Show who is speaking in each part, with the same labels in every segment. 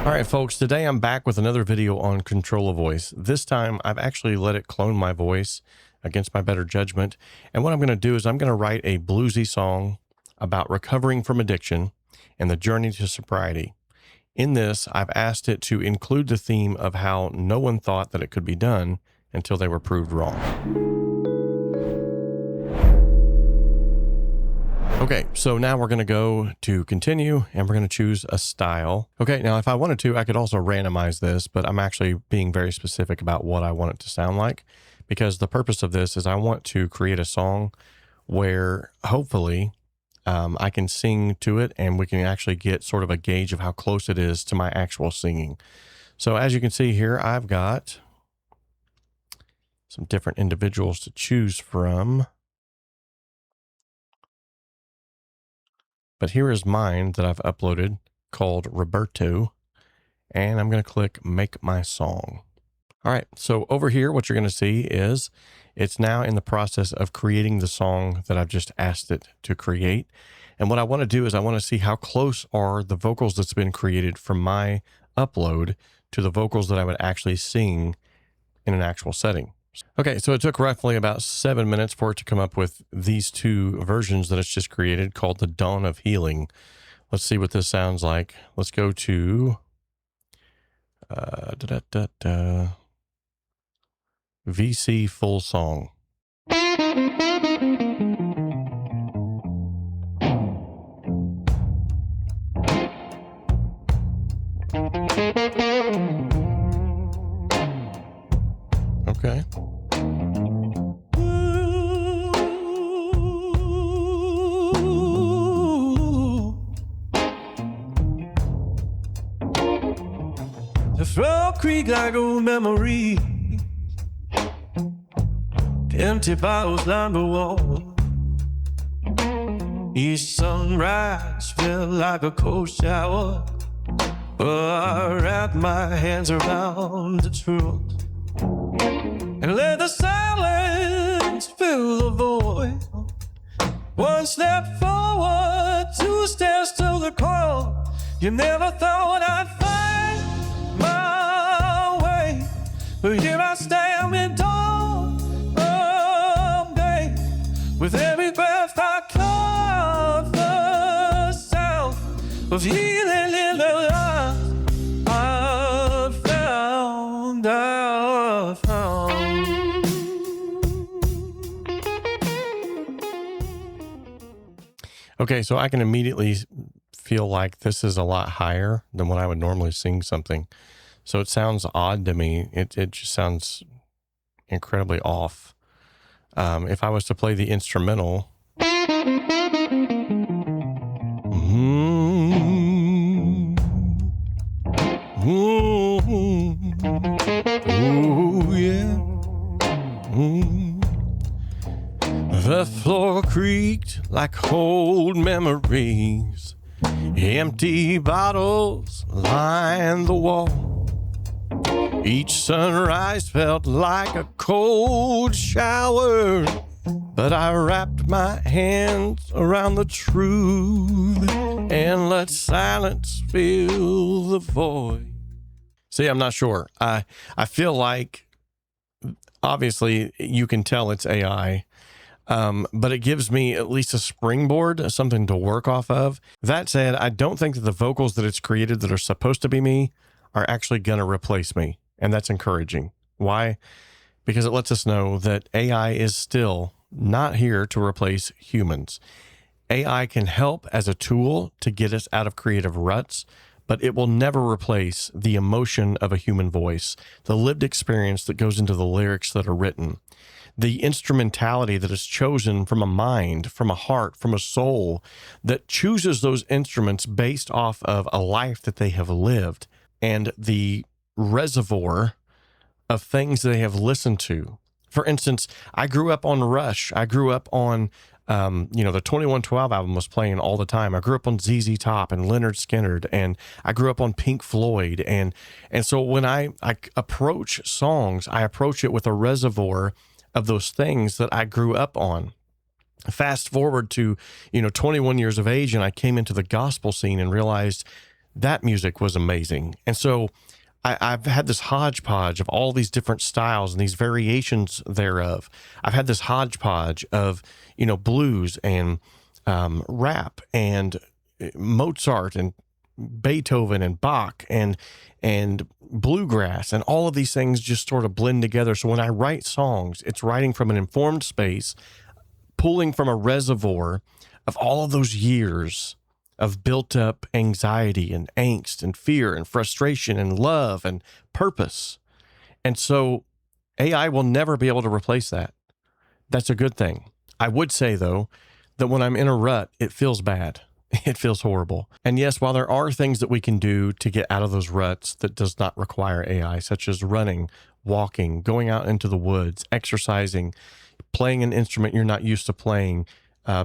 Speaker 1: All right, folks, today I'm back with another video on Controlla Voice. This time I've actually let it clone my voice against my better judgment. And what I'm going to do is I'm going to write a bluesy song about recovering from addiction and the journey to sobriety. In this, I've asked it to include the theme of how no one thought that it could be done until they were proved wrong. Okay, so now we're going to go to continue and we're going to choose a style. Okay, now if I wanted to, I could also randomize this, but I'm actually being very specific about what I want it to sound like, because the purpose of this is I want to create a song where hopefully I can sing to it and we can actually get sort of a gauge of how close it is to my actual singing. So as you can see here, I've got some different individuals to choose from. But here is mine that I've uploaded called Roberto, and I'm going to click Make My Song. All right, so over here, what you're going to see is it's now in the process of creating the song that I've just asked it to create. And what I want to do is I want to see how close are the vocals that's been created from my upload to the vocals that I would actually sing in an actual setting. Okay, so it took roughly about 7 minutes for it to come up with these two versions that it's just created called the Dawn of Healing. Let's see what this sounds like. Let's go to VC full song. Okay.
Speaker 2: The flow creak like old memory. Empty bottles line the wall. Each sunrise felt like a cold shower. I wrapped my hands around the truth and let the silence fill the void. One step forward, two steps to the core. You never thought I'd find my way, but here I stand with dawn of day. With every breath I carve the sound of healing in the life I found.
Speaker 1: Okay, so I can immediately feel like this is a lot higher than when I would normally sing something. So it sounds odd to me. It just sounds incredibly off. If I was to play the instrumental, the floor creaked like old memories. Empty bottles lined the wall. Each sunrise felt like a cold shower, but I wrapped my hands around the truth and let silence fill the void. See, I'm not sure. I feel like, obviously, you can tell it's AI. But it gives me at least a springboard, something to work off of. That said, I don't think that the vocals that it's created that are supposed to be me are actually going to replace me. And that's encouraging. Why? Because it lets us know that AI is still not here to replace humans. AI can help as a tool to get us out of creative ruts, but it will never replace the emotion of a human voice, the lived experience that goes into the lyrics that are written, the instrumentality that is chosen from a mind, from a heart, from a soul that chooses those instruments based off of a life that they have lived and the reservoir of things they have listened to. For instance, I grew up on Rush. I grew up on, the 2112 album was playing all the time. I grew up on ZZ Top and Lynyrd Skynyrd, and I grew up on Pink Floyd. And so when I approach songs, I approach it with a reservoir of those things that I grew up on. Fast forward to, 21 years of age, and I came into the gospel scene and realized that music was amazing. And so I've had this hodgepodge of all these different styles and these variations thereof. I've had this hodgepodge of, blues and rap and Mozart and Beethoven and Bach and bluegrass, and all of these things just sort of blend together. So when I write songs, it's writing from an informed space, pulling from a reservoir of all of those years of built up anxiety and angst and fear and frustration and love and purpose. And so AI will never be able to replace that. That's a good thing. I would say, though, that when I'm in a rut, it feels bad. It feels horrible. And yes, while there are things that we can do to get out of those ruts that does not require AI, such as running, walking, going out into the woods, exercising, playing an instrument you're not used to playing,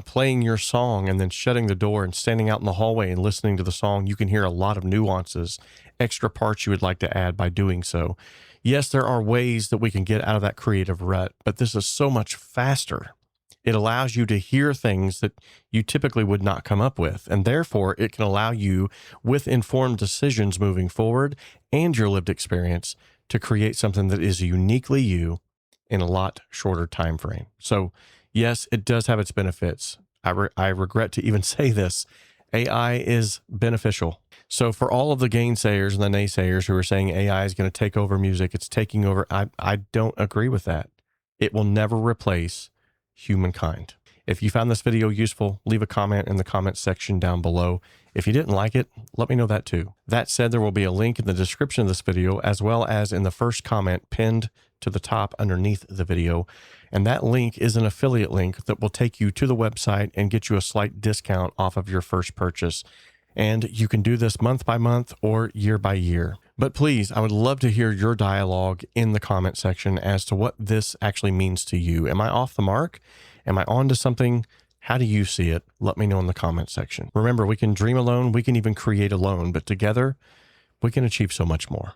Speaker 1: playing your song and then shutting the door and standing out in the hallway and listening to the song, you can hear a lot of nuances, extra parts you would like to add by doing so. Yes, there are ways that we can get out of that creative rut, but this is so much faster. It allows you to hear things that you typically would not come up with, and therefore it can allow you, with informed decisions moving forward and your lived experience, to create something that is uniquely you in a lot shorter time frame. So yes, it does have its benefits. I regret to even say this. AI is beneficial. So for all of the gainsayers and the naysayers who are saying AI is going to take over music, it's taking over, I don't agree with that. It will never replace humankind. If you found this video useful, leave a comment in the comments section down below. If you didn't like it, let me know that too. That said, there will be a link in the description of this video, as well as in the first comment pinned to the top underneath the video. And that link is an affiliate link that will take you to the website and get you a slight discount off of your first purchase. And you can do this month by month or year by year. But please, I would love to hear your dialogue in the comment section as to what this actually means to you. Am I off the mark? Am I on to something? How do you see it? Let me know in the comment section. Remember, we can dream alone, we can even create alone, but together we can achieve so much more.